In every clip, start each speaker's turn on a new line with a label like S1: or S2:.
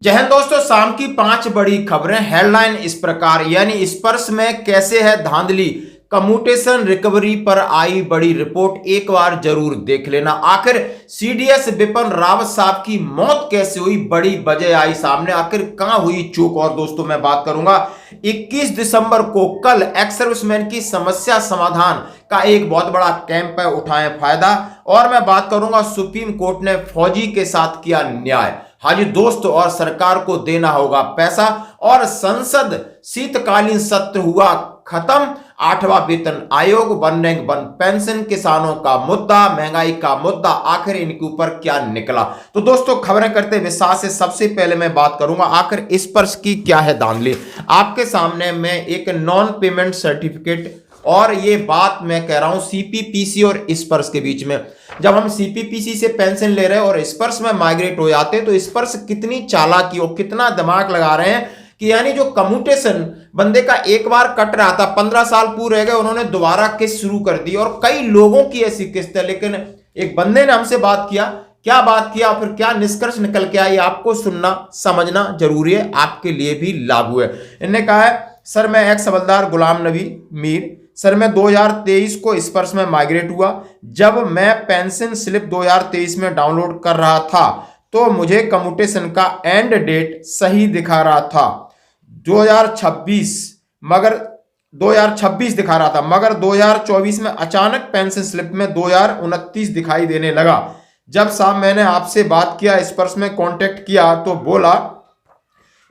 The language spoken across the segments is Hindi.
S1: जय हिंद दोस्तों, शाम की 5 बड़ी खबरें। हेडलाइन इस प्रकार, यानी स्पर्श में कैसे है धांधली, कम्यूटेशन रिकवरी पर आई बड़ी रिपोर्ट, एक बार जरूर देख लेना। आखिर सीडीएस बिपिन रावत साहब की मौत कैसे हुई, बड़ी वजह आई सामने, आखिर कहां हुई चूक। और दोस्तों मैं बात करूंगा 21 दिसंबर को कल एक्स सर्विसमैन की समस्या समाधान का एक बहुत बड़ा कैंप है, उठाएं फायदा। और मैं बात करूंगा सुप्रीम कोर्ट ने फौजी के साथ किया न्याय। हाँ जी दोस्तों, और सरकार को देना होगा पैसा। और संसद शीतकालीन सत्र हुआ खत्म, 8वां वेतन आयोग, वन रैंक वन पेंशन, किसानों का मुद्दा, महंगाई का मुद्दा, आखिर इनके ऊपर क्या निकला। तो दोस्तों खबरें करते विस्तार से। सबसे पहले मैं बात करूंगा आखिर स्पर्श की क्या है धांधली। आपके सामने मैं एक नॉन पेमेंट सर्टिफिकेट, और ये बात मैं कह रहा हूं सीपीपीसी और स्पर्श के बीच में। जब हम सीपीपीसी से पेंशन ले रहे हैं और स्पर्श में माइग्रेट हो जाते हैं, तो स्पर्श कितनी चालाकी और कितना दिमाग लगा रहे हैं कि यानी जो कम्यूटेशन बंदे का एक बार कट रहा था, 15 साल पूरे गए, उन्होंने दोबारा किस्त शुरू कर दी। और कई लोगों की ऐसी किस्त है, लेकिन एक बंदे ने हमसे बात किया, क्या बात किया, फिर क्या निष्कर्ष निकल के आया, आपको सुनना समझना जरूरी है, आपके लिए भी लागू है। इन्होंने कहा है, सर मैं एक्स हवलदार गुलाम नबी मीर, सर मैं 2023 को स्पर्श में माइग्रेट हुआ। जब मैं पेंशन स्लिप 2023 में डाउनलोड कर रहा था तो मुझे कम्यूटेशन का एंड डेट सही दिखा रहा था 2026, मगर 2026 दिखा रहा था, मगर 2024 में अचानक पेंशन स्लिप में 2029 दिखाई देने लगा। जब साहब मैंने आपसे बात किया, स्पर्श में कांटेक्ट किया, तो बोला,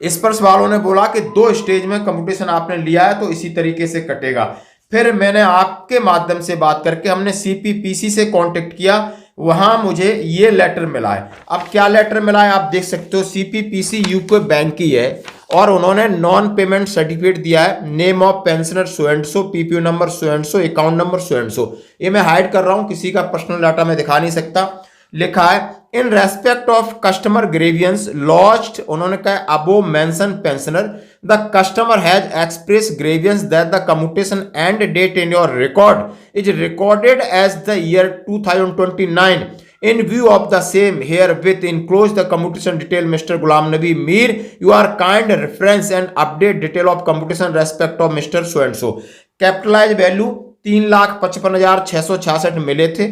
S1: स्पर्श वालों ने बोला कि 2 स्टेज में कम्यूटेशन आपने लिया है तो इसी तरीके से कटेगा। फिर मैंने आपके माध्यम से बात करके हमने सीपीपीसी से कांटेक्ट किया, वहां मुझे ये लेटर मिला है। अब क्या लेटर मिला है आप देख सकते हो, सीपीपीसी यूको बैंक की है और उन्होंने नॉन पेमेंट सर्टिफिकेट दिया है, name of pensioner so and so, PPO number so and so, account number so and so. ये मैं हाइड कर रहा हूं, किसी का पर्सनल डाटा मैं दिखा नहीं सकता। लिखा है in respect of customer grievance lodged, उन्होंने कहा above mention pensioner, the customer has express grievance that the commutation end date in your record is recorded as the year 2029 in view of the same herewith enclosed the commutation detail Mr. Ghulam Nabi Mir, you are kind reference and update detail of commutation respect of Mr. so and so। Capitalise value 3,55,666 मिले थे,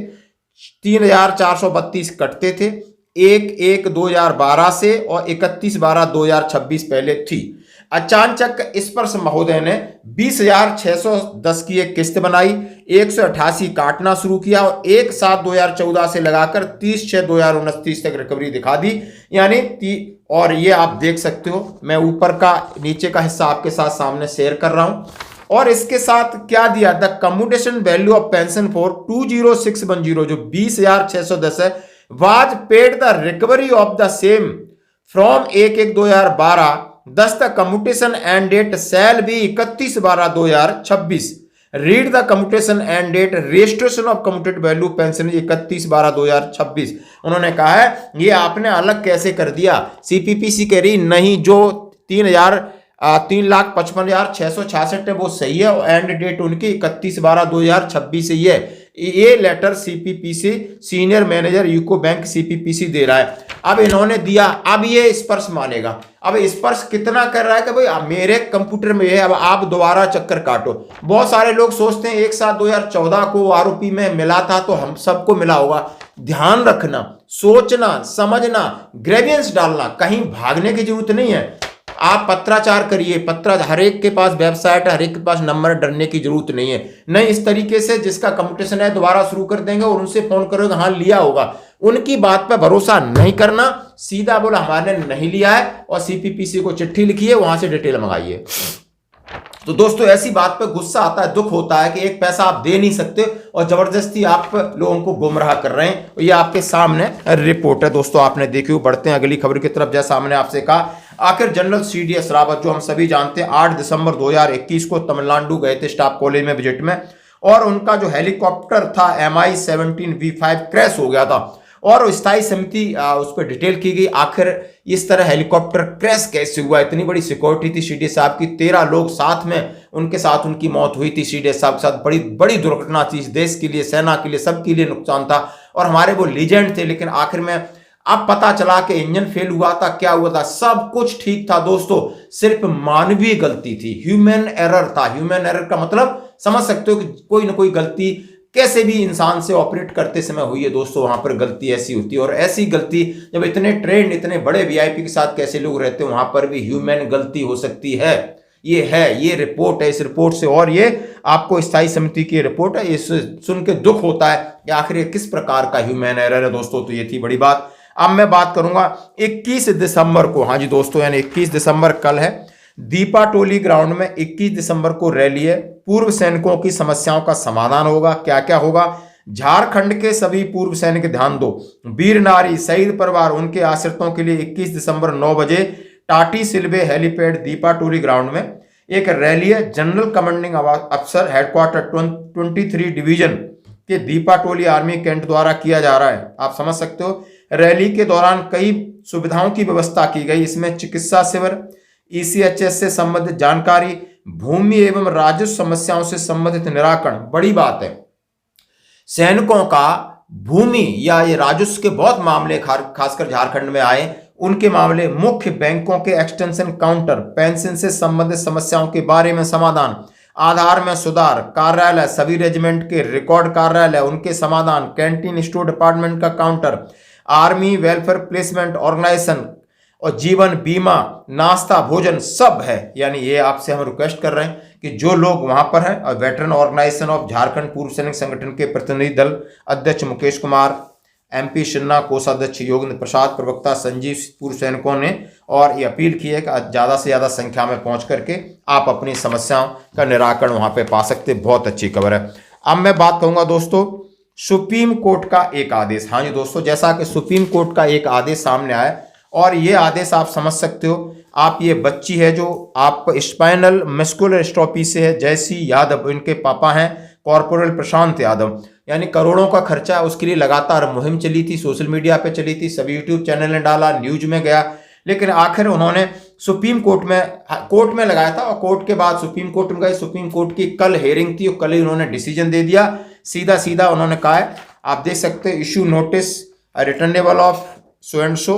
S1: 3,432 कटते थे, 1/1/2012 से और 31/12/2026 पहले थी। अचानक स्पर्श महोदय ने 20,610 की एक किस्त बनाई, 188 काटना शुरू किया और 1/7/2014 से लगाकर 30/6/2029 तक रिकवरी दिखा दी, यानी और ये आप देख सकते हो, मैं ऊपर का नीचे का हिस्सा आपके साथ सामने शेयर कर रहा हूं। और इसके साथ क्या दिया, the commutation value of pension for 20610 जो 20,610 है, was paid the recovery of the same from 1/1/2012, thus the commutation end date shall be 31/12/2026। Read the commutation end date registration of commuted value pension 31/12/2026। उन्होंने कहा है ये आपने अलग कैसे कर दिया, सीपीपीसी कह रही नहीं, जो 3,55,666 है वो सही है और एंड डेट उनकी 31/12/2026 ही है। ये letter CPPC senior manager UCO bank CPPC दे रहा है। अब इन्होंने दिया, अब ये स्पर्श मानेगा। अब स्पर्श कितना कर रहा है कि भाई मेरे कंप्यूटर में है, अब आप दोबारा चक्कर काटो। बहुत सारे लोग सोचते हैं 1/7/2014 को आरोपी में मिला था तो हम सबको मिला होगा। ध्यान रखना, सोचना, समझना, ग्रेवियंस डालना, कहीं भागने की जरूरत नहीं है। आप पत्राचार करिए, हर एक के पास वेबसाइट है, हर एक के पास नंबर, डरने की जरूरत नहीं है। नहीं इस तरीके से जिसका कम्यूटेशन है दोबारा शुरू कर देंगे और उनसे फोन करोगे हाँ लिया होगा, उनकी बात पे भरोसा नहीं करना। सीधा बोला हमारे नहीं लिया है और सीपीपीसी को चिट्ठी लिखिए, वहां से डिटेल मंगाइए। तो दोस्तों ऐसी बात पे गुस्सा आता है, दुख होता है कि एक पैसा आप दे नहीं सकते और जबरदस्ती आप लोगों को गुमराह कर रहे हैं। ये आपके सामने रिपोर्ट है दोस्तों, आपने देखी हो। बढ़ते हैं अगली खबर की तरफ। जैसा हमने आपसे कहा, आखिर जनरल सीडीएस रावत जो हम सभी जानते हैं 8 दिसंबर 2021 को तमिलनाडु गए थे स्टाफ कॉलेज में विजिट में, और उनका जो हेलीकॉप्टर था MI-17V5 क्रैश हो गया था और स्थायी समिति उस पर डिटेल की गई। आखिर इस तरह हेलीकॉप्टर क्रैश कैसे हुआ, इतनी बड़ी सिक्योरिटी थी सीडीएस साहब की, 13 लोग साथ में, उनके साथ उनकी मौत हुई थी सीडीएस साहब के साथ। बड़ी बड़ी दुर्घटना थी, देश के लिए, सेना के लिए, सबके लिए नुकसान था और हमारे वो लीजेंड थे। लेकिन आखिर में अब पता चला कि इंजन फेल हुआ था, क्या हुआ था, सब कुछ ठीक था दोस्तों, सिर्फ मानवीय गलती थी, ह्यूमन एरर था। ह्यूमन एरर का मतलब समझ सकते हो कि कोई ना कोई गलती कैसे भी इंसान से ऑपरेट करते समय हुई है दोस्तों, वहां पर गलती ऐसी होती है। और ऐसी गलती जब इतने ट्रेंड, इतने बड़े वीआईपी के साथ कैसे लोग रहते हैं, वहां पर भी ह्यूमन गलती हो सकती है। ये रिपोर्ट है, इस रिपोर्ट से, और ये आपको स्थायी समिति की रिपोर्ट है, इस सुन के दुख होता है कि आखिर ये किस प्रकार का ह्यूमन एरर है दोस्तों। तो ये थी बड़ी बात। अब मैं बात करूंगा 21 दिसंबर को, हाँ जी दोस्तों, यानी 21 दिसंबर कल है, दीपा टोली ग्राउंड में 21 दिसंबर को रैली है। पूर्व सैनिकों की समस्याओं का समाधान होगा। क्या क्या होगा? झारखंड के सभी पूर्व सैनिक ध्यान दो, वीर नारी शहीद परिवार उनके आश्रितों के लिए 21 दिसंबर 9 बजे टाटी सिलवे हेलीपैड दीपा टोली ग्राउंड में एक रैली है। जनरल कमांडिंग अफसर हेडक्वार्टर 23 डिवीजन के दीपा टोली आर्मी कैंट द्वारा किया जा रहा है। आप समझ सकते हो, रैली के दौरान कई सुविधाओं की व्यवस्था की गई। इसमें चिकित्सा शिविर, ईसीएचएस से संबंधित जानकारी, भूमि एवं राजस्व समस्याओं से संबंधित निराकरण। बड़ी बात है, सैनिकों का भूमि या ये राजस्व के बहुत मामले खासकर झारखंड में आए, उनके मामले, मुख्य बैंकों के एक्सटेंशन काउंटर, पेंशन से संबंधित समस्याओं के बारे में समाधान, आधार में सुधार, कार्यालय, सभी रेजिमेंट के रिकॉर्ड कार्यालय उनके समाधान, कैंटीन स्टोर डिपार्टमेंट का counter, army welfare placement organisation और जीवन बीमा, नाश्ता भोजन सब है। यानी ये आपसे हम रिक्वेस्ट कर रहे हैं कि जो लोग वहां पर हैं, और वेटरन ऑर्गेनाइजेशन ऑफ झारखंड पूर्व सैनिक संगठन के प्रतिनिधि दल अध्यक्ष मुकेश कुमार, एमपी सिन्हा, कोषाध्यक्ष योगेंद्र प्रसाद, प्रवक्ता संजीव, पूर्व सैनिकों ने और ये अपील की है कि ज़्यादा से ज़्यादा संख्या में पहुंच करके आप अपनी समस्याओं का निराकरण वहां पे पा सकते। बहुत अच्छी खबर है। अब मैं बात करूंगा दोस्तों सुप्रीम कोर्ट का एक आदेश। हाँ जी दोस्तों, जैसा कि सुप्रीम कोर्ट का एक आदेश सामने आया, और ये आदेश आप समझ सकते हो, आप ये बच्ची है जो आप स्पाइनल मस्कुलर एट्रोफी से है, जयसी यादव, इनके पापा हैं कॉर्पोरल प्रशांत यादव। यानी करोड़ों का खर्चा उसके लिए लगातार मुहिम चली थी, सोशल मीडिया पे चली थी, सभी यूट्यूब चैनल ने डाला, न्यूज में गया, लेकिन आखिर उन्होंने सुप्रीम कोर्ट में लगाया था, और कोर्ट के बाद सुप्रीम कोर्ट में गए। सुप्रीम कोर्ट की कल हेयरिंग थी और कल ही उन्होंने डिसीजन दे दिया। सीधा सीधा उन्होंने कहा है, आप देख सकते हैं, issue notice returnable of so and so.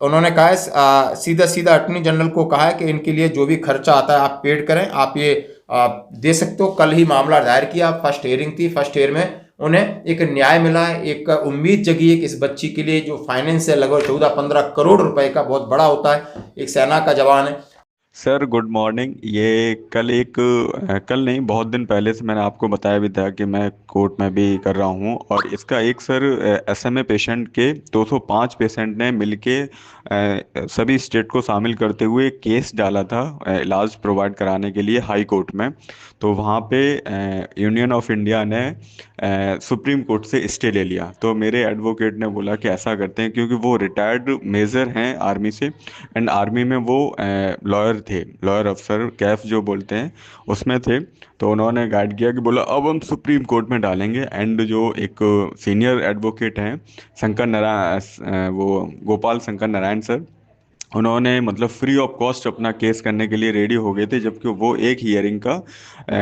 S1: उन्होंने कहा है सीधा सीधा अटॉर्नी जनरल को कहा है कि इनके लिए जो भी खर्चा आता है आप पेड करें, आप ये दे सकते हो। कल ही मामला दायर किया, फर्स्ट हेयरिंग थी, फर्स्ट हेयर में उन्हें एक न्याय मिला है, एक उम्मीद जगी है कि इस बच्ची के लिए जो फाइनेंस है लगभग 14-15 करोड़ रुपए का, बहुत बड़ा होता है, एक सेना का जवान है।
S2: Sir good morning. ये कल नहीं, बहुत दिन पहले से मैंने आपको बताया भी था कि मैं कोर्ट में भी कर रहा हूँ, और इसका एक सर एसएमए पेशेंट के 205 पेशेंट ने मिलके सभी स्टेट को शामिल करते हुए एक केस डाला था इलाज प्रोवाइड कराने के लिए हाई कोर्ट में। तो वहाँ पे यूनियन ऑफ इंडिया ने सुप्रीम कोर्ट से स्टे ले लिया। तो मेरे एडवोकेट ने बोला कि ऐसा करते हैं, क्योंकि वो रिटायर्ड मेजर हैं आर्मी से, एंड आर्मी में वो लॉयर थे, लॉयर अफसर कैफ जो बोलते हैं उसमें थे। तो उन्होंने गाइड किया कि बोला अब हम सुप्रीम कोर्ट में डालेंगे। एंड जो एक सीनियर एडवोकेट हैं शंकर नारायण, वो गोपाल शंकर नारायण सर, उन्होंने मतलब फ्री ऑफ कॉस्ट अपना केस करने के लिए रेडी हो गए थे, जबकि वो एक हियरिंग का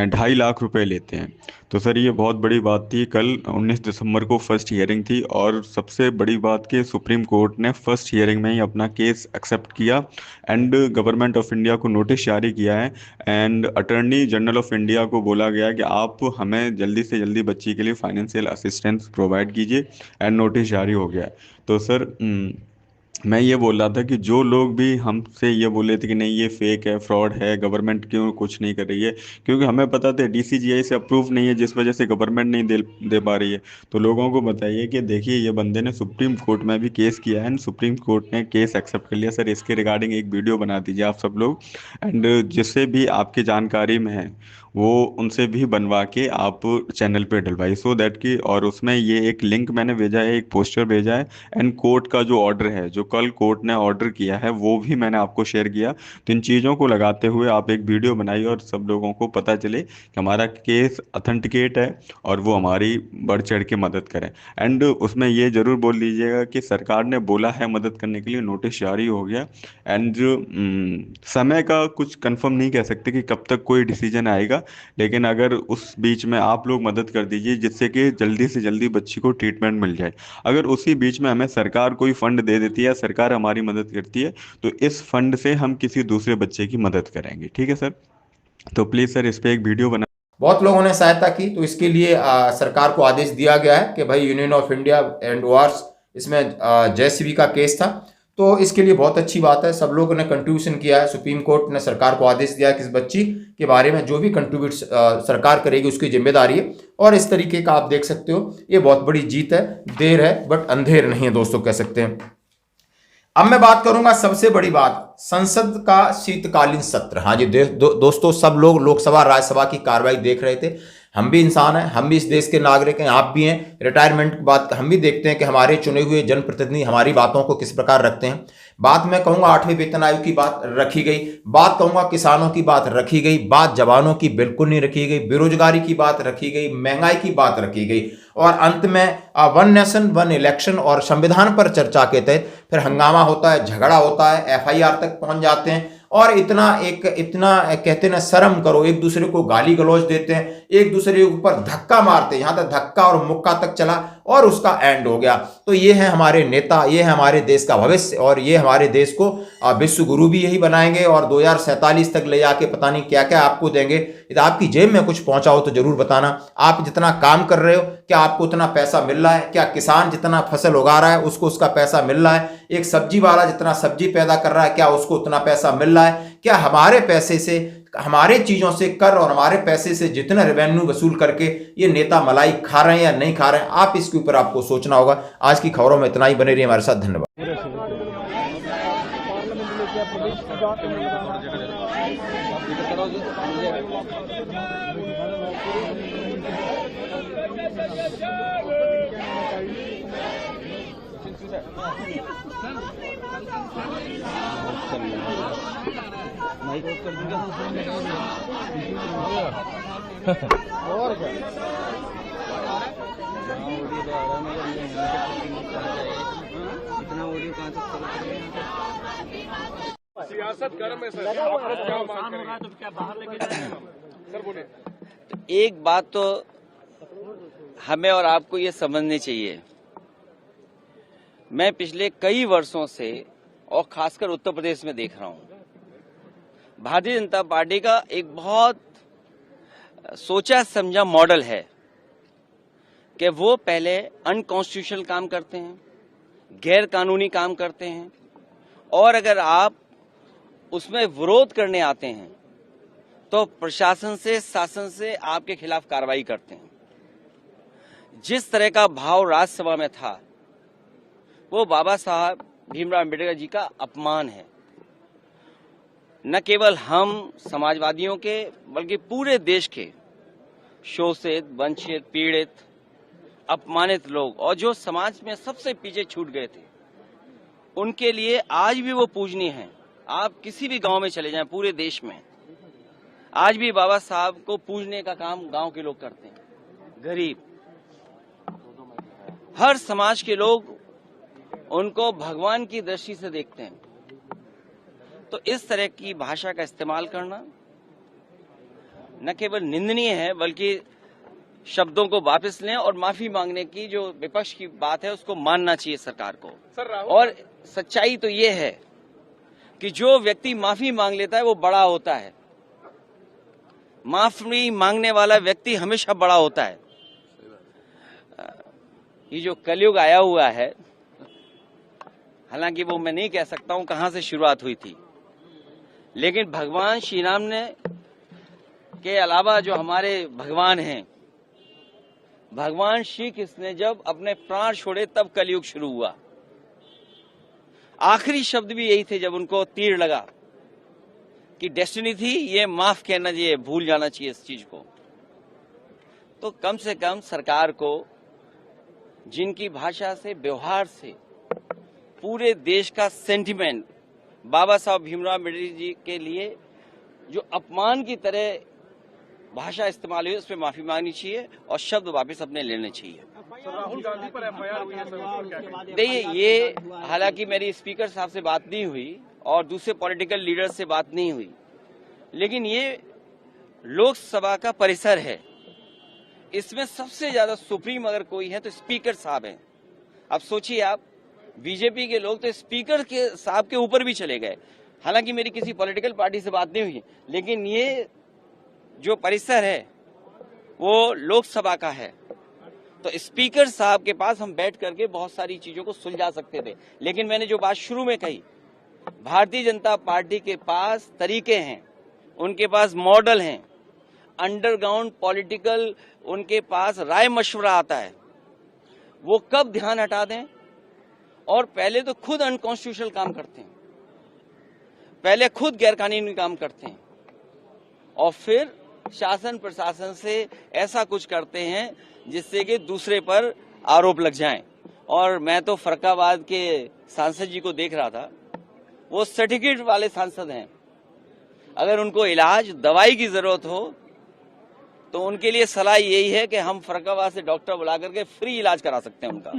S2: 2.5 लाख रुपए लेते हैं। तो सर ये बहुत बड़ी बात थी। कल 19 दिसंबर को फर्स्ट हियरिंग थी, और सबसे बड़ी बात कि सुप्रीम कोर्ट ने फर्स्ट हियरिंग में ही अपना केस एक्सेप्ट किया, एंड गवर्नमेंट ऑफ इंडिया को नोटिस जारी किया है, and attorney general of India को बोला गया है कि आप हमें जल्दी से जल्दी बच्ची के लिए फाइनेंशियल असिस्टेंस प्रोवाइड कीजिए, एंड नोटिस जारी हो गया है। तो सर मैं ये बोल रहा था कि जो लोग भी हमसे ये बोले थे कि नहीं ये फेक है, फ्रॉड है, गवर्नमेंट क्यों कुछ नहीं कर रही है, क्योंकि हमें पता था डीसीजीआई से अप्रूव नहीं है, जिस वजह से गवर्नमेंट नहीं दे पा रही है। तो लोगों को बताइए कि देखिए ये बंदे ने सुप्रीम कोर्ट में भी केस किया है, एंड सुप्रीम कोर्ट ने केस एक्सेप्ट कर लिया। सर इसके रिगार्डिंग एक वीडियो बना दीजिए आप सब लोग, एंड जिससे भी आपकी जानकारी में है वो उनसे भी बनवा के आप चैनल पे डलवाइए, सो दैट कि, और उसमें ये एक लिंक मैंने भेजा है, एक पोस्टर भेजा है, एंड कोर्ट का जो ऑर्डर है, जो कल कोर्ट ने ऑर्डर किया है, वो भी मैंने आपको शेयर किया। तो इन चीज़ों को लगाते हुए आप एक वीडियो बनाइए, और सब लोगों को पता चले कि हमारा केस अथेंटिकेट है, और वो हमारी बढ़ चढ़ के मदद करें। एंड उसमें ये ज़रूर बोल लीजिएगा कि सरकार ने बोला है मदद करने के लिए, नोटिस जारी हो गया, एंड समय का कुछ कंफर्म नहीं कह सकते कि कब तक कोई डिसीजन आएगा, लेकिन अगर उस बीच में आप लोग मदद कर दीजिए जिससे कि जल्दी से जल्दी बच्ची को ट्रीटमेंट मिल जाए। अगर उसी बीच में हमें सरकार कोई फंड दे देती है, सरकार हमारी मदद करती है, तो इस फंड से हम किसी दूसरे बच्चे की मदद करेंगे। ठीक है सर, तो प्लीज़ सर इस पे एक वीडियो बना।
S1: बहुत लोगों ने सहायता की, तो इसके लिए सरकार को आदेश दिया गया है कि भाई union of India and wars, इसमें जयश्री का केस था, तो इसके लिए बहुत अच्छी बात है। सब लोगों ने कंट्रीब्यूशन किया है। सुप्रीम कोर्ट ने सरकार को आदेश दिया है कि इस बच्ची के बारे में जो भी कंट्रीब्यूट सरकार करेगी उसकी जिम्मेदारी है। और इस तरीके का आप देख सकते हो, ये बहुत बड़ी जीत है। देर है बट अंधेर नहीं है दोस्तों, कह सकते हैं। अब मैं बात करूंगा सबसे बड़ी बात, संसद का शीतकालीन सत्र। हाँ जी दोस्तों, सब लोग लोकसभा राज्यसभा की कार्रवाई देख रहे थे। हम भी इंसान हैं, हम भी इस देश के नागरिक हैं, आप भी हैं। रिटायरमेंट की बात हम भी देखते हैं कि हमारे चुने हुए जनप्रतिनिधि हमारी बातों को किस प्रकार रखते हैं। बात मैं कहूंगा 8वें वेतन आयोग की बात रखी गई, बात कहूंगा किसानों की बात रखी गई, बात जवानों की बिल्कुल नहीं रखी गई, बेरोजगारी की बात रखी गई, महंगाई की बात रखी गई, और अंत में वन नेशन वन इलेक्शन और संविधान पर चर्चा के तहत फिर हंगामा होता है, झगड़ा होता है, FIR तक पहुंच जाते हैं। और इतना कहते हैं ना, शर्म करो, एक दूसरे को गाली गलौज देते हैं, एक दूसरे के ऊपर धक्का मारते हैं। यहां तक धक्का और मुक्का तक चला और उसका एंड हो गया। तो ये है हमारे नेता, ये है हमारे देश का भविष्य, और ये हमारे देश को विश्व गुरु भी यही बनाएंगे, और 2047 तक ले जाके पता नहीं क्या क्या आपको देंगे। यदि आपकी जेब में कुछ पहुंचा हो तो जरूर बताना। आप जितना काम कर रहे हो, क्या आपको उतना पैसा मिल रहा है? क्या किसान जितना फसल उगा रहा है उसको उसका पैसा मिल रहा है? एक सब्जी वाला जितना सब्जी पैदा कर रहा है, क्या उसको उतना पैसा मिल रहा है? क्या हमारे पैसे से, हमारे चीजों से कर और हमारे पैसे से जितना रेवेन्यू वसूल करके ये नेता मलाई खा रहे हैं या नहीं खा रहे हैं? आप इसके ऊपर आपको सोचना होगा। आज की खबरों में इतना ही, बने रहिए हमारे साथ। धन्यवाद।
S3: और क्या इतना ऑडियो कहाँ तक
S4: सियासत गर्म है सर, आप क्या मांग करेंगे? तो क्या बाहर लेके जाएंगे सर? बोले।
S3: तो एक बात तो हमें और आपको ये समझनी चाहिए, मैं पिछले कई वर्षों से और खासकर उत्तर प्रदेश में देख रहा हूं, भारतीय जनता पार्टी का एक बहुत सोचा समझा मॉडल है कि वो पहले अनकॉन्स्टिट्यूशनल काम करते हैं, गैर कानूनी काम करते हैं, और अगर आप उसमें विरोध करने आते हैं तो प्रशासन से, शासन से आपके खिलाफ कार्रवाई करते हैं। जिस तरह का भाव राज्यसभा में था वो बाबा साहब भीमराव अम्बेडकर जी का अपमान है। न केवल हम समाजवादियों के बल्कि पूरे देश के शोषित, वंचित, पीड़ित, अपमानित लोग और जो समाज में सबसे पीछे छूट गए थे, उनके लिए आज भी वो पूजनीय हैं। आप किसी भी गांव में चले जाएं पूरे देश में, आज भी बाबा साहब को पूजने का काम गांव के लोग करते हैं। गरीब, हर समाज के लोग उनको भगवान की दृष्टि से देखते हैं। तो इस तरह की भाषा का इस्तेमाल करना न केवल निंदनीय है बल्कि शब्दों को वापस लें और माफी मांगने की जो विपक्ष की बात है उसको मानना चाहिए सरकार को। और सच्चाई तो ये है कि जो व्यक्ति माफी मांग लेता है वो बड़ा होता है। माफी मांगने वाला व्यक्ति हमेशा बड़ा होता है। ये जो कलयुग आया हुआ है, हालांकि वो मैं नहीं कह सकता हूं कहां से शुरुआत हुई थी, लेकिन भगवान श्री राम ने के अलावा जो हमारे भगवान हैं, भगवान श्री कृष्ण ने जब अपने प्राण छोड़े तब कलयुग शुरू हुआ। आखिरी शब्द भी यही थे जब उनको तीर लगा कि डेस्टिनी थी, ये माफ कहना चाहिए, भूल जाना चाहिए इस चीज को। तो कम से कम सरकार को जिनकी भाषा से, व्यवहार से पूरे देश का सेंटिमेंट बाबा साहब भीमराव अम्बेडकर जी के लिए जो अपमान की तरह भाषा इस्तेमाल हुई, उस पर माफी मांगनी चाहिए और शब्द वापस अपने लेने चाहिए।
S4: राहुल गांधी पर FIR हुई है सर, उस पर क्या कहेंगे?
S3: देखिए, ये हालांकि मेरी स्पीकर साहब से बात नहीं हुई और दूसरे पॉलिटिकल लीडर से बात नहीं हुई, लेकिन ये लोकसभा का परिसर है, इसमें सबसे ज्यादा सुप्रीम अगर कोई है तो स्पीकर साहब हैं। अब सोचिए आप, बीजेपी के लोग तो स्पीकर के साहब के ऊपर भी चले गए। हालांकि मेरी किसी पॉलिटिकल पार्टी से बात नहीं हुई, लेकिन ये जो परिसर है वो लोकसभा का है, तो स्पीकर साहब के पास हम बैठ करके बहुत सारी चीजों को सुलझा सकते थे। लेकिन मैंने जो बात शुरू में कही, भारतीय जनता पार्टी के पास तरीके हैं, उनके पास मॉडल हैं, अंडरग्राउंड पॉलिटिकल उनके पास राय मशवरा आता है। वो कब ध्यान हटा दें, और पहले तो खुद अनकॉन्स्टिट्यूशनल काम करते हैं, पहले खुद गैरकानूनी काम करते हैं, और फिर शासन प्रशासन से ऐसा कुछ करते हैं जिससे कि दूसरे पर आरोप लग जाएं। और मैं तो फरक्काबाद के सांसद जी को देख रहा था, वो सर्टिफिकेट वाले सांसद हैं। अगर उनको इलाज दवाई की जरूरत हो तो उनके लिए सलाह यही है कि हम फरक्काबाद से डॉक्टर बुला करके फ्री इलाज करा सकते हैं उनका।